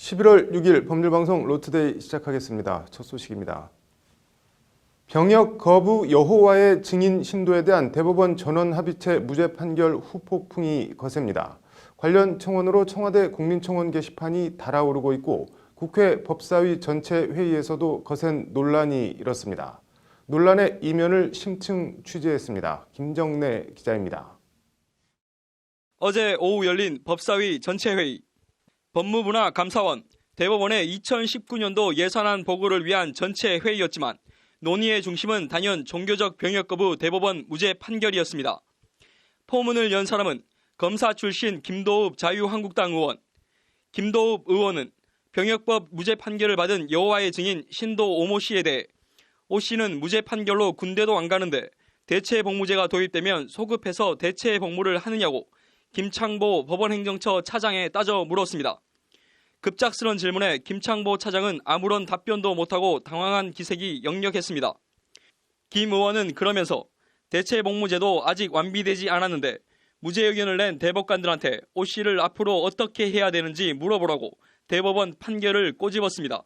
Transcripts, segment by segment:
11월 6일 법률방송 로투데이 시작하겠습니다. 첫 소식입니다. 병역 거부 여호와의 증인 신도에 대한 대법원 전원합의체 무죄 판결 후폭풍이 거셉니다. 관련 청원으로 청와대 국민청원 게시판이 달아오르고 있고 국회 법사위 전체 회의에서도 거센 논란이 일었습니다. 논란의 이면을 심층 취재했습니다. 김정래 기자입니다. 어제 오후 열린 법사위 전체 회의. 법무부나 감사원, 대법원의 2019년도 예산안 보고를 위한 전체 회의였지만 논의의 중심은 단연 종교적 병역 거부 대법원 무죄 판결이었습니다. 포문을 연 사람은 검사 출신 김도읍 자유한국당 의원. 김도읍 의원은 병역법 무죄 판결을 받은 여호와의 증인 신도 오모 씨에 대해 오 씨는 무죄 판결로 군대도 안 가는데 대체 복무제가 도입되면 소급해서 대체 복무를 하느냐고 김창보 법원행정처 차장에 따져 물었습니다. 급작스런 질문에 김창보 차장은 아무런 답변도 못하고 당황한 기색이 역력했습니다. 김 의원은 그러면서 대체 복무제도 아직 완비되지 않았는데 무죄 의견을 낸 대법관들한테 오 씨를 앞으로 어떻게 해야 되는지 물어보라고 대법원 판결을 꼬집었습니다.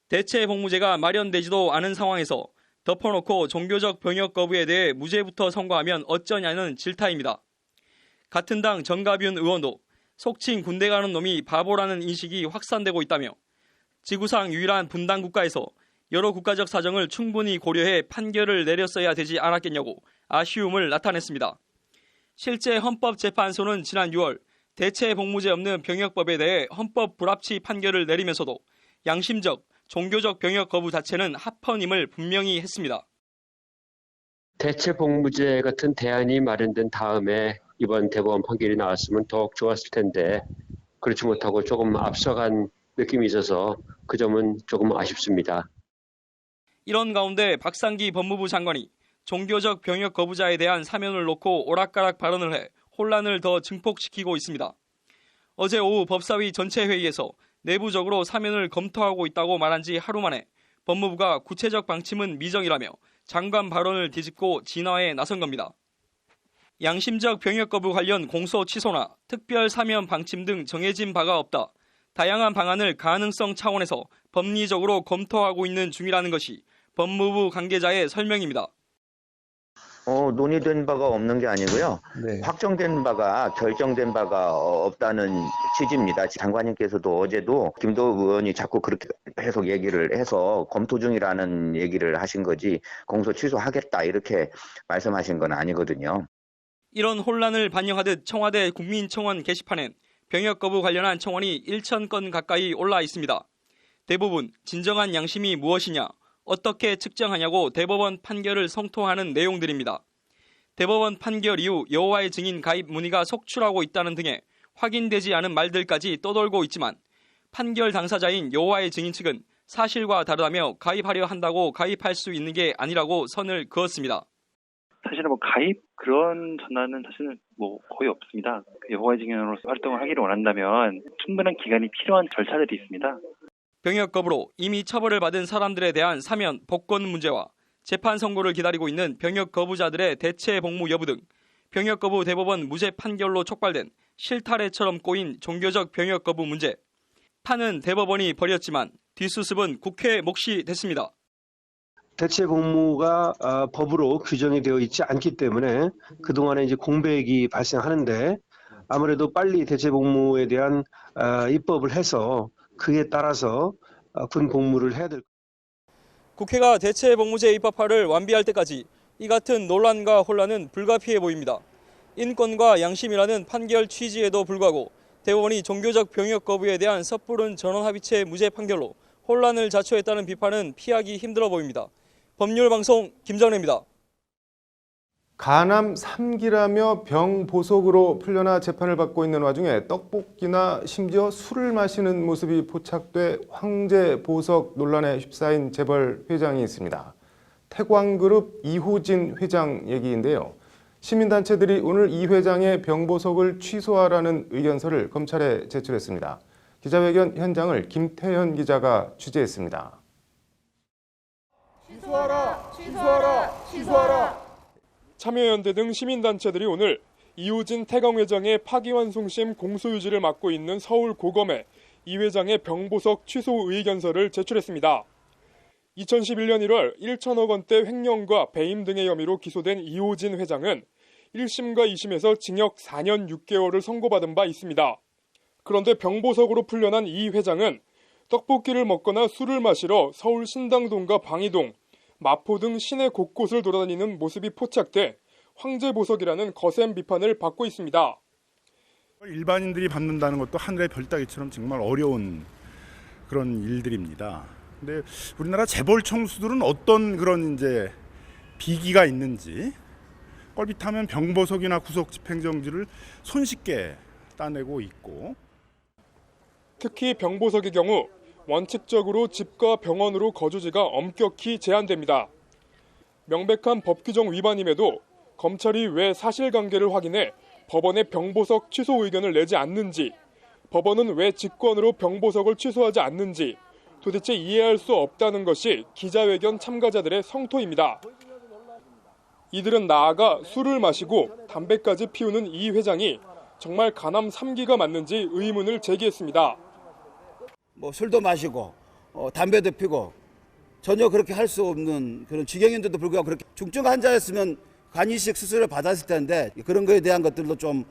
대체 복무제가 마련되지도 않은 상황에서 덮어놓고 종교적 병역 거부에 대해 무죄부터 선고하면 어쩌냐는 질타입니다. 같은 당 정가윤 의원도 속칭 군대 가는 놈이 바보라는 인식이 확산되고 있다며 지구상 유일한 분단 국가에서 여러 국가적 사정을 충분히 고려해 판결을 내렸어야 되지 않았겠냐고 아쉬움을 나타냈습니다. 실제 헌법재판소는 지난 6월 대체 복무제 없는 병역법에 대해 헌법 불합치 판결을 내리면서도 양심적, 종교적 병역 거부 자체는 합헌임을 분명히 했습니다. 대체 복무제 같은 대안이 마련된 다음에 이번 대법원 판결이 나왔으면 더욱 좋았을 텐데 그렇지 못하고 조금 앞서간 느낌이 있어서 그 점은 조금 아쉽습니다. 이런 가운데 박상기 법무부 장관이 종교적 병역 거부자에 대한 사면을 놓고 오락가락 발언을 해 혼란을 더 증폭시키고 있습니다. 어제 오후 법사위 전체 회의에서 내부적으로 사면을 검토하고 있다고 말한 지 하루 만에 법무부가 구체적 방침은 미정이라며 장관 발언을 뒤집고 진화에 나선 겁니다. 양심적 병역 거부 관련 공소 취소나 특별 사면 방침 등 정해진 바가 없다. 다양한 방안을 가능성 차원에서 법리적으로 검토하고 있는 중이라는 것이 법무부 관계자의 설명입니다. 논의된 바가 없는 게 아니고요. 네. 확정된 바가 결정된 바가 없다는 취지입니다. 장관님께서도 어제도 김도읍 의원이 자꾸 그렇게 계속 얘기를 해서 검토 중이라는 얘기를 하신 거지 공소 취소하겠다 이렇게 말씀하신 건 아니거든요. 이런 혼란을 반영하듯 청와대 국민청원 게시판엔 병역 거부 관련한 청원이 1,000건 가까이 올라 있습니다. 대부분 진정한 양심이 무엇이냐, 어떻게 측정하냐고 대법원 판결을 성토하는 내용들입니다. 대법원 판결 이후 여호와의 증인 가입 문의가 속출하고 있다는 등의 확인되지 않은 말들까지 떠돌고 있지만 판결 당사자인 여호와의 증인 측은 사실과 다르다며 가입하려 한다고 가입할 수 있는 게 아니라고 선을 그었습니다. 사실은 가입 그런 전화는 사실은 거의 없습니다. 여호와의 증인으로서 활동을 하기를 원한다면 충분한 기간이 필요한 절차들이 있습니다. 병역 거부로 이미 처벌을 받은 사람들에 대한 사면, 복권 문제와 재판 선고를 기다리고 있는 병역 거부자들의 대체 복무 여부 등 병역 거부 대법원 무죄 판결로 촉발된 실타래처럼 꼬인 종교적 병역 거부 문제. 판은 대법원이 벌였지만 뒷수습은 국회 몫이 됐습니다. 대체 복무가 법으로 규정이 되어 있지 않기 때문에 그동안에 이제 공백이 발생하는데 아무래도 빨리 대체 복무에 대한 입법을 해서 그에 따라서 군 복무를 해야 될 겁니다. 국회가 대체 복무제 입법화를 완비할 때까지 이 같은 논란과 혼란은 불가피해 보입니다. 인권과 양심이라는 판결 취지에도 불구하고 대법원이 종교적 병역 거부에 대한 섣부른 전원합의체 무죄 판결로 혼란을 자초했다는 비판은 피하기 힘들어 보입니다. 법률방송 김정래입니다. 간암 3기라며 병 보석으로 풀려나 재판을 받고 있는 와중에 떡볶이나 심지어 술을 마시는 모습이 포착돼 황제 보석 논란에 휩싸인 재벌 회장이 있습니다. 태광그룹 이호진 회장 얘기인데요. 시민단체들이 오늘 이 회장의 병보석을 취소하라는 의견서를 검찰에 제출했습니다. 기자회견 현장을 김태현 기자가 취재했습니다. 취소하라! 취소하라! 취소하라! 참여연대 등 시민단체들이 오늘 이호진 태광 회장의 파기환송심 공소유지를 맡고 있는 서울 고검에 이 회장의 병보석 취소 의견서를 제출했습니다. 2011년 1월 1천억 원대 횡령과 배임 등의 혐의로 기소된 이호진 회장은 1심과 2심에서 징역 4년 6개월을 선고받은 바 있습니다. 그런데 병보석으로 풀려난 이 회장은 떡볶이를 먹거나 술을 마시러 서울 신당동과 방이동, 마포 등 시내 곳곳을 돌아다니는 모습이 포착돼 황제보석이라는 거센 비판을 받고 있습니다. 일반인들이 받는다는 것도 하늘의 별 따기처럼 정말 어려운 그런 일들입니다. 근데 우리나라 재벌 총수들은 어떤 그런 이제 비기가 있는지 껄빗하면 병보석이나 구속 집행정지를 손쉽게 따내고 있고, 특히 병보석의 경우 원칙적으로 집과 병원으로 거주지가 엄격히 제한됩니다. 명백한 법 규정 위반임에도 검찰이 왜 사실관계를 확인해 법원에 병보석 취소 의견을 내지 않는지, 법원은 왜 직권으로 병보석을 취소하지 않는지 도대체 이해할 수 없다는 것이 기자회견 참가자들의 성토입니다. 이들은 나아가 술을 마시고 담배까지 피우는 이 회장이 정말 간암 3기가 맞는지 의문을 제기했습니다. 술도 마시고 담배도 피고 전혀 그렇게 할 수 없는 그런 지경인데도 불구하고 그렇게 중증 환자였으면 간이식 수술을 받았을 텐데 그런 거에 대한 것들도 좀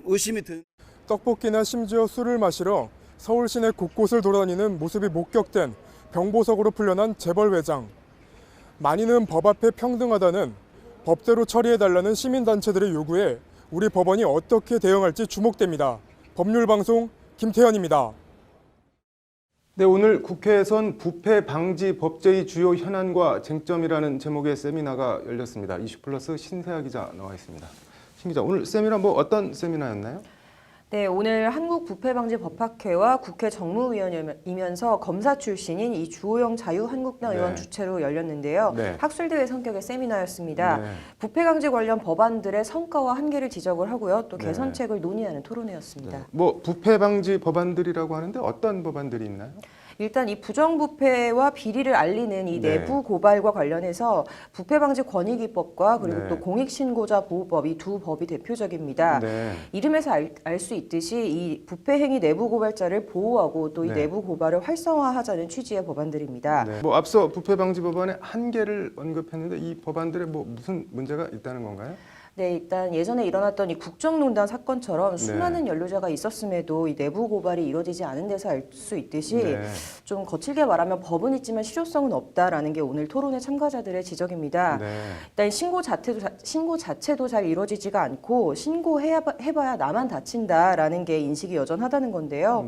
의심이 드는. 떡볶이나 심지어 술을 마시러 서울 시내 곳곳을 돌아다니는 모습이 목격된 병보석으로 풀려난 재벌 회장. 만인은 법 앞에 평등하다는 법대로 처리해달라는 시민단체들의 요구에 우리 법원이 어떻게 대응할지 주목됩니다. 법률방송 김태현입니다. 네, 오늘 국회에선 부패 방지 법제의 주요 현안과 쟁점이라는 제목의 세미나가 열렸습니다. 이슈플러스 신세아 기자 나와 있습니다. 신 기자, 오늘 세미나 어떤 세미나였나요? 네, 오늘 한국부패방지법학회와 국회 정무위원이면서 검사 출신인 이 주호영 자유한국당 의원 주최로 열렸는데요. 학술대회 성격의 세미나였습니다. 부패 강제 관련 법안들의 성과와 한계를 지적을 하고요. 또 개선책을 논의하는 토론회였습니다. 부패 방지 법안들이라고 하는데 어떤 법안들이 있나요? 일단 이 부정부패와 비리를 알리는 이 내부 고발과 관련해서 부패방지권익위법과 그리고 또 공익신고자 보호법, 이 두 법이 대표적입니다. 이름에서 알 수 있듯이 이 부패행위 내부 고발자를 보호하고 또 이 내부 고발을 활성화하자는 취지의 법안들입니다. 앞서 부패 방지 법안의 한계를 언급했는데 이 법안들에 무슨 문제가 있다는 건가요? 네, 일단 예전에 일어났던 이 국정농단 사건처럼 수많은 연루자가 있었음에도 이 내부 고발이 이루어지지 않은 데서 알 수 있듯이 좀 거칠게 말하면 법은 있지만 실효성은 없다라는 게 오늘 토론회 참가자들의 지적입니다. 일단 신고 자체도 잘 이루어지지가 않고 신고해봐야 나만 다친다라는 게 인식이 여전하다는 건데요.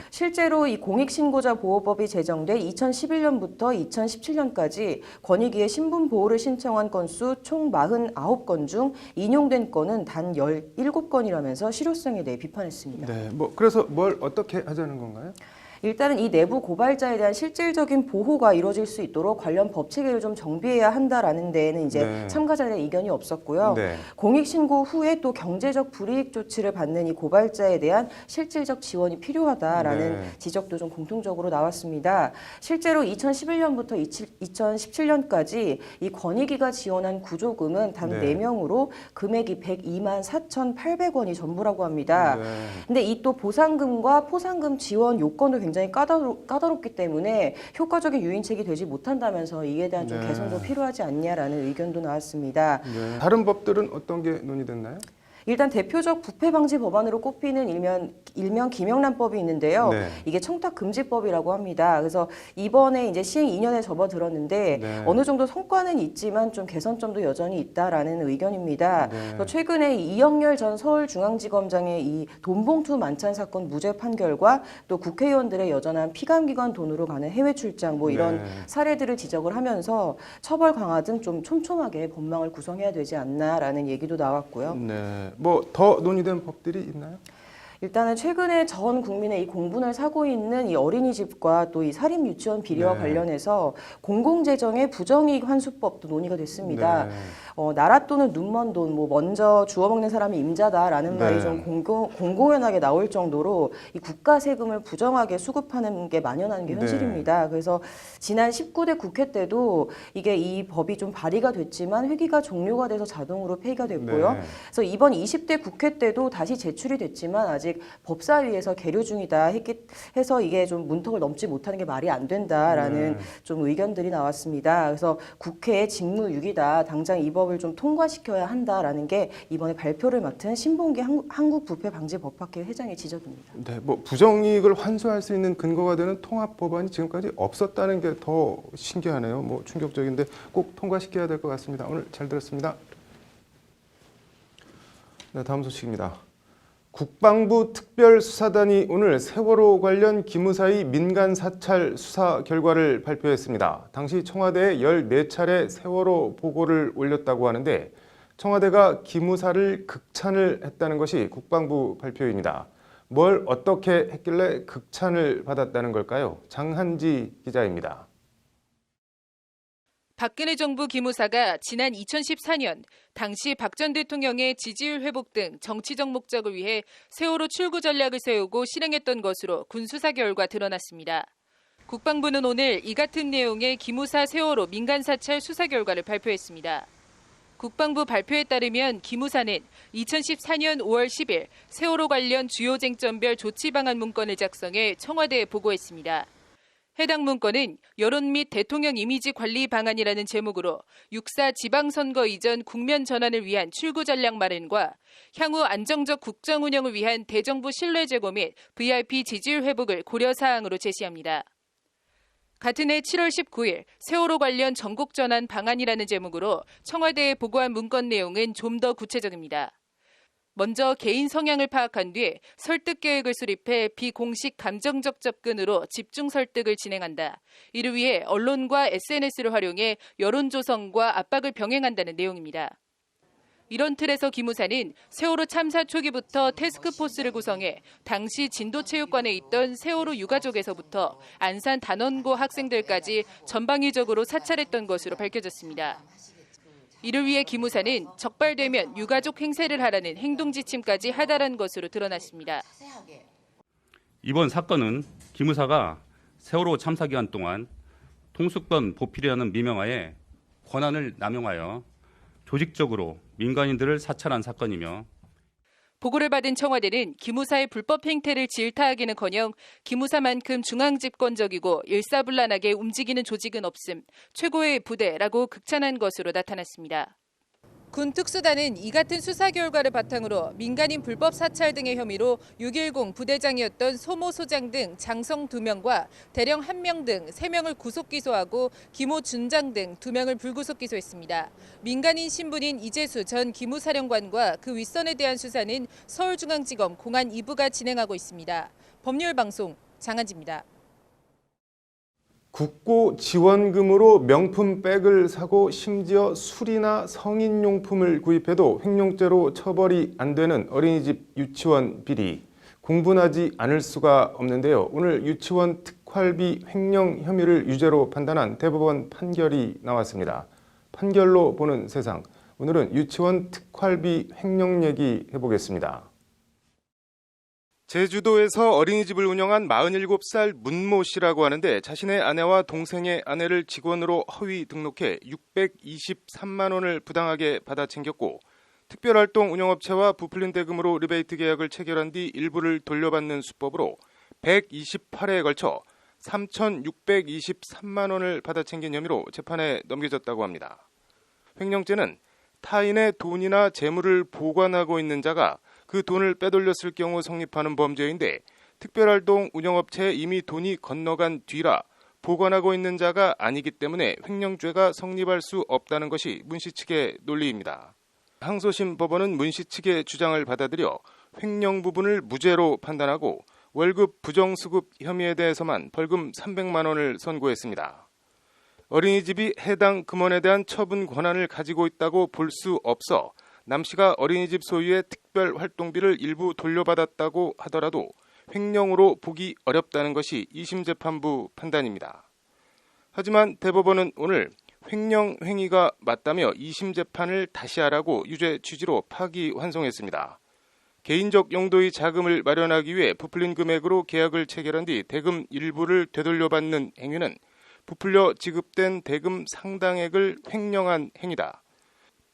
실제로 이 공익신고자 보호법이 제정돼 2011년부터 2017년까지 권익위에 신분 보호를 신청한 건수 총 49건 중 인용된 건은 단 17건이라면서 실효성에 대해 비판했습니다. 그래서 뭘 어떻게 하자는 건가요? 일단은 이 내부 고발자에 대한 실질적인 보호가 이루어질 수 있도록 관련 법 체계를 좀 정비해야 한다라는 데에는 이제 참가자들의 이견이 없었고요. 공익신고 후에 또 경제적 불이익 조치를 받는 이 고발자에 대한 실질적 지원이 필요하다라는 지적도 좀 공통적으로 나왔습니다. 실제로 2011년부터 2017년까지 이 권익위가 지원한 구조금은 단 4명으로 금액이 102만 4,800원이 전부라고 합니다. 근데 이 또 보상금과 포상금 지원 요건도 굉장히 까다롭기 때문에 효과적인 유인책이 되지 못한다면서 이에 대한 좀 개선도 필요하지 않냐라는 의견도 나왔습니다. 다른 법들은 어떤 게 논의됐나요? 일단 대표적 부패 방지 법안으로 꼽히는 일명 김영란법이 있는데요. 이게 청탁금지법이라고 합니다. 그래서 이번에 이제 시행 2년에 접어들었는데 어느 정도 성과는 있지만 좀 개선점도 여전히 있다라는 의견입니다. 최근에 이영렬 전 서울중앙지검장의 이 돈봉투 만찬 사건 무죄 판결과 또 국회의원들의 여전한 피감기관 돈으로 가는 해외 출장 이런 사례들을 지적을 하면서 처벌 강화 등 좀 촘촘하게 법망을 구성해야 되지 않나라는 얘기도 나왔고요. 더 논의된 법들이 있나요? 일단은 최근에 전 국민의 이 공분을 사고 있는 이 어린이집과 또 이 사립 유치원 비리와 관련해서 공공재정의 부정이익 환수법도 논의가 됐습니다. 나라 돈은 눈먼 돈, 먼저 주워먹는 사람이 임자다라는 말이 좀 공공연하게 나올 정도로 이 국가 세금을 부정하게 수급하는 게 만연한 게 현실입니다. 그래서 지난 19대 국회 때도 이게 이 법이 좀 발의가 됐지만 회기가 종료가 돼서 자동으로 폐기가 됐고요. 그래서 이번 20대 국회 때도 다시 제출이 됐지만 아직 아직 법사위에서 계류 중이다 해서 이게 좀 문턱을 넘지 못하는 게 말이 안 된다라는 좀 의견들이 나왔습니다. 그래서 국회의 직무유기다. 당장 이 법을 좀 통과시켜야 한다라는 게 이번에 발표를 맡은 신봉기 한국부패방지법학회 회장의 지적입니다. 네, 뭐 부정이익을 환수할 수 있는 근거가 되는 통합 법안이 지금까지 없었다는 게 더 신기하네요. 뭐 충격적인데 꼭 통과시켜야 될 것 같습니다. 오늘 잘 들었습니다. 네, 다음 소식입니다. 국방부 특별수사단이 오늘 세월호 관련 기무사의 민간 사찰 수사 결과를 발표했습니다. 당시 청와대에 14차례 세월호 보고를 올렸다고 하는데 청와대가 기무사를 극찬을 했다는 것이 국방부 발표입니다. 뭘 어떻게 했길래 극찬을 받았다는 걸까요? 장한지 기자입니다. 박근혜 정부 기무사가 지난 2014년 당시 박 전 대통령의 지지율 회복 등 정치적 목적을 위해 세월호 출구 전략을 세우고 실행했던 것으로 군 수사 결과 드러났습니다. 국방부는 오늘 이 같은 내용의 기무사 세월호 민간 사찰 수사 결과를 발표했습니다. 국방부 발표에 따르면 기무사는 2014년 5월 10일 세월호 관련 주요 쟁점별 조치 방안 문건을 작성해 청와대에 보고했습니다. 해당 문건은 여론 및 대통령 이미지 관리 방안이라는 제목으로 6.4 지방선거 이전 국면 전환을 위한 출구 전략 마련과 향후 안정적 국정 운영을 위한 대정부 신뢰 제고 및 VIP 지지율 회복을 고려 사항으로 제시합니다. 같은 해 7월 19일 세월호 관련 전국 전환 방안이라는 제목으로 청와대에 보고한 문건 내용은 좀 더 구체적입니다. 먼저 개인 성향을 파악한 뒤 설득 계획을 수립해 비공식 감정적 접근으로 집중 설득을 진행한다. 이를 위해 언론과 SNS를 활용해 여론 조성과 압박을 병행한다는 내용입니다. 이런 틀에서 기무사는 세월호 참사 초기부터 태스크포스를 구성해 당시 진도체육관에 있던 세월호 유가족에서부터 안산 단원고 학생들까지 전방위적으로 사찰했던 것으로 밝혀졌습니다. 이를 위해 기무사는 적발되면 유가족 행세를 하라는 행동 지침까지 하달한 것으로 드러났습니다. 이번 사건은 기무사가 세월호 참사 기간 동안 통수권 보필이라는 미명하에 권한을 남용하여 조직적으로 민간인들을 사찰한 사건이며 보고를 받은 청와대는 기무사의 불법 행태를 질타하기는커녕 기무사만큼 중앙집권적이고 일사불란하게 움직이는 조직은 없음, 최고의 부대라고 극찬한 것으로 나타났습니다. 군 특수단은 이 같은 수사 결과를 바탕으로 민간인 불법 사찰 등의 혐의로 610 부대장이었던 소모 소장 등 장성 2명과 대령 1명 등 3명을 구속 기소하고 기모 준장 등 2명을 불구속 기소했습니다. 민간인 신분인 이재수 전 기무사령관과 그 윗선에 대한 수사는 서울중앙지검 공안 2부가 진행하고 있습니다. 법률방송 장한지입니다. 국고 지원금으로 명품 백을 사고 심지어 술이나 성인용품을 구입해도 횡령죄로 처벌이 안 되는 어린이집 유치원 비리. 공분하지 않을 수가 없는데요. 오늘 유치원 특활비 횡령 혐의를 유죄로 판단한 대법원 판결이 나왔습니다. 판결로 보는 세상. 오늘은 유치원 특활비 횡령 얘기 해보겠습니다. 제주도에서 어린이집을 운영한 47살 문모 씨라고 하는데 자신의 아내와 동생의 아내를 직원으로 허위 등록해 623만 원을 부당하게 받아 챙겼고 특별활동 운영업체와 부풀린 대금으로 리베이트 계약을 체결한 뒤 일부를 돌려받는 수법으로 128회에 걸쳐 3,623만 원을 받아 챙긴 혐의로 재판에 넘겨졌다고 합니다. 횡령죄는 타인의 돈이나 재물을 보관하고 있는 자가 그 돈을 빼돌렸을 경우 성립하는 범죄인데 특별활동 운영업체에 이미 돈이 건너간 뒤라 보관하고 있는 자가 아니기 때문에 횡령죄가 성립할 수 없다는 것이 문씨 측의 논리입니다. 항소심 법원은 문씨 측의 주장을 받아들여 횡령 부분을 무죄로 판단하고 월급 부정수급 혐의에 대해서만 벌금 300만 원을 선고했습니다. 어린이집이 해당 금원에 대한 처분 권한을 가지고 있다고 볼 수 없어 남 씨가 어린이집 소유의 특별활동비를 일부 돌려받았다고 하더라도 횡령으로 보기 어렵다는 것이 2심 재판부 판단입니다. 하지만 대법원은 오늘 횡령 행위가 맞다며 2심 재판을 다시 하라고 유죄 취지로 파기환송했습니다. 개인적 용도의 자금을 마련하기 위해 부풀린 금액으로 계약을 체결한 뒤 대금 일부를 되돌려받는 행위는 부풀려 지급된 대금 상당액을 횡령한 행위다.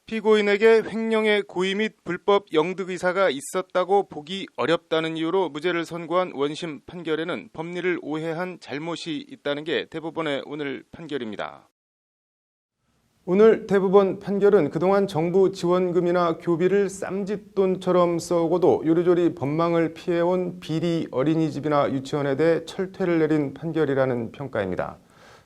피고인에게 횡령의 고의 및 불법 영득 의사가 있었다고 보기 어렵다는 이유로 무죄를 선고한 원심 판결에는 법리를 오해한 잘못이 있다는 게 대법원의 오늘 판결입니다. 오늘 대법원 판결은 그동안 정부 지원금이나 교비를 쌈짓돈처럼 써오고도 요리조리 법망을 피해온 비리 어린이집이나 유치원에 대해 철퇴를 내린 판결이라는 평가입니다.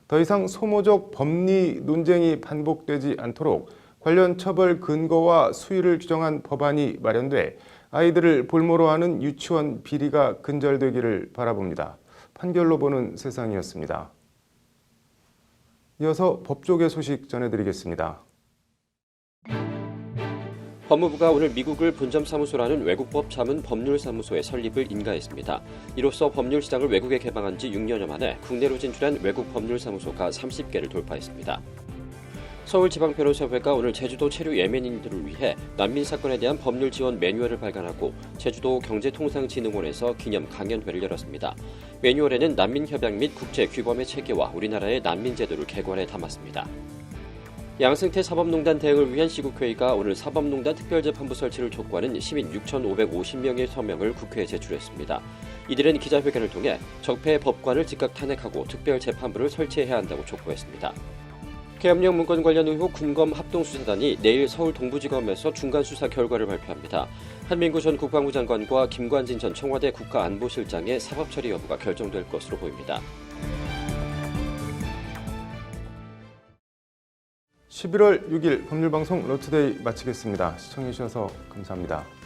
더 이상 소모적 법리 논쟁이 반복되지 않도록 관련 처벌 근거와 수위를 규정한 법안이 마련돼 아이들을 볼모로 하는 유치원 비리가 근절되기를 바라봅니다. 판결로 보는 세상이었습니다. 이어서 법조계 소식 전해드리겠습니다. 법무부가 오늘 미국을 본점사무소라는 외국법 자문 법률사무소의 설립을 인가했습니다. 이로써 법률 시장을 외국에 개방한 지 6년여 만에 국내로 진출한 외국 법률사무소가 30개를 돌파했습니다. 서울지방변호사회가 오늘 제주도 체류 예멘인들을 위해 난민 사건에 대한 법률 지원 매뉴얼을 발간하고 제주도 경제통상진흥원에서 기념 강연회를 열었습니다. 매뉴얼에는 난민협약 및 국제규범의 체계와 우리나라의 난민제도를 개관해 담았습니다. 양승태 사법농단 대응을 위한 시국회의가 오늘 사법농단 특별재판부 설치를 촉구하는 시민 6,550명의 서명을 국회에 제출했습니다. 이들은 기자회견을 통해 적폐 법관을 즉각 탄핵하고 특별재판부를 설치해야 한다고 촉구했습니다. 계엄령 문건 관련 의혹 군검 합동수사단이 내일 서울 동부지검에서 중간수사 결과를 발표합니다. 한민구 전 국방부 장관과 김관진 전 청와대 국가안보실장의 사법처리 여부가 결정될 것으로 보입니다. 11월 6일 법률방송 로투데이 마치겠습니다. 시청해주셔서 감사합니다.